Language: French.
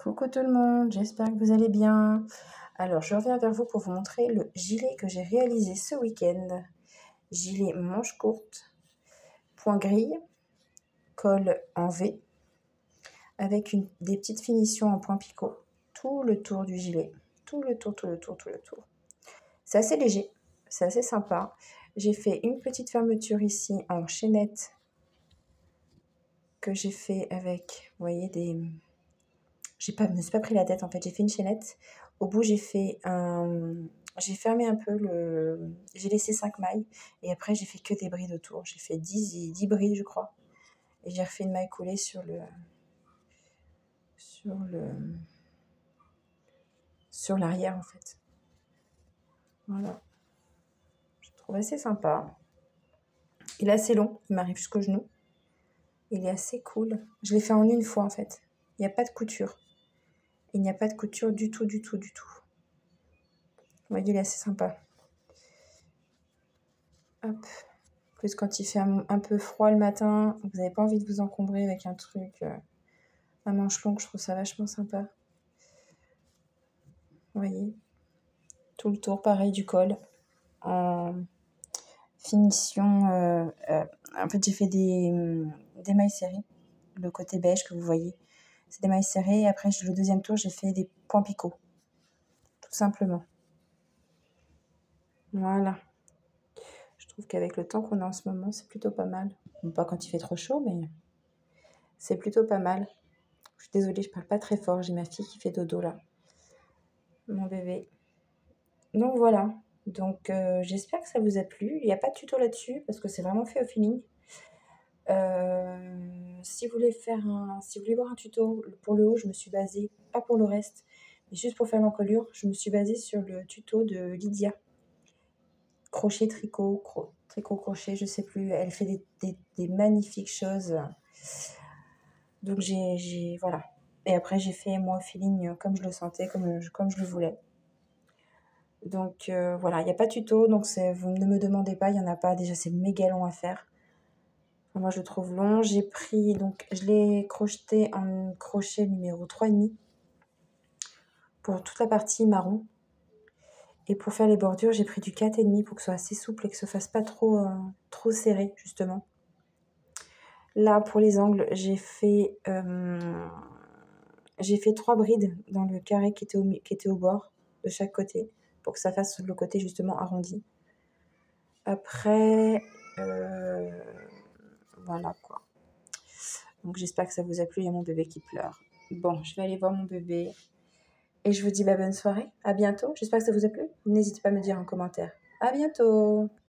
Coucou tout le monde, j'espère que vous allez bien. Alors, je reviens vers vous pour vous montrer le gilet que j'ai réalisé ce week-end. Gilet manche courte, point grille, col en V, avec des petites finitions en point picot. Tout le tour du gilet. Tout le tour. C'est assez léger, c'est assez sympa. J'ai fait une petite fermeture ici en chaînette que j'ai fait avec, vous voyez, je me suis pas pris la tête en fait, j'ai fait une chaînette. Au bout, j'ai fermé un peu j'ai laissé 5 mailles et après j'ai fait que des brides autour. J'ai fait 10 brides, je crois. Et j'ai refait une maille collée sur l'arrière en fait. Voilà. Je trouve assez sympa. Il est assez long, il m'arrive jusqu'au genou. Il est assez cool. Je l'ai fait en une fois en fait. Il n'y a pas de couture. Il n'y a pas de couture du tout. Vous voyez, il est assez sympa. Hop. Plus quand il fait un peu froid le matin, vous n'avez pas envie de vous encombrer avec un truc à manches longues, je trouve ça vachement sympa. Vous voyez, tout le tour pareil du col en finition. En fait, j'ai fait des mailles serrées, le côté beige que vous voyez. C'est des mailles serrées et après le deuxième tour, j'ai fait des points picots, tout simplement. Voilà. Je trouve qu'avec le temps qu'on a en ce moment, c'est plutôt pas mal. Bon, pas quand il fait trop chaud, mais c'est plutôt pas mal. Je suis désolée, je parle pas très fort. J'ai ma fille qui fait dodo là. Mon bébé. Donc voilà. Donc j'espère que ça vous a plu. Il n'y a pas de tuto là-dessus parce que c'est vraiment fait au feeling. Si vous voulez voir un tuto pour le haut, je me suis basée, pas pour le reste, mais juste pour faire l'encolure, je me suis basée sur le tuto de Lydia. Crochet, tricot, crochet, je sais plus. Elle fait des magnifiques choses. Donc voilà. Et après j'ai fait moi au feeling comme je le sentais, comme je le voulais. Donc voilà, il n'y a pas de tuto, donc vous ne me demandez pas, il n'y en a pas. Déjà c'est méga long à faire. Enfin, moi je le trouve long. Donc je l'ai crocheté en crochet numéro 3,5 pour toute la partie marron. Et pour faire les bordures, j'ai pris du 4,5 pour que ce soit assez souple et que ce ne fasse pas trop serré justement. Là pour les angles, j'ai fait 3 brides dans le carré qui était au bord de chaque côté pour que ça fasse le côté justement arrondi. Après, voilà quoi. Donc j'espère que ça vous a plu. Il y a mon bébé qui pleure. Bon, je vais aller voir mon bébé. Et je vous dis bonne soirée. À bientôt. J'espère que ça vous a plu. N'hésitez pas à me dire en commentaire. À bientôt.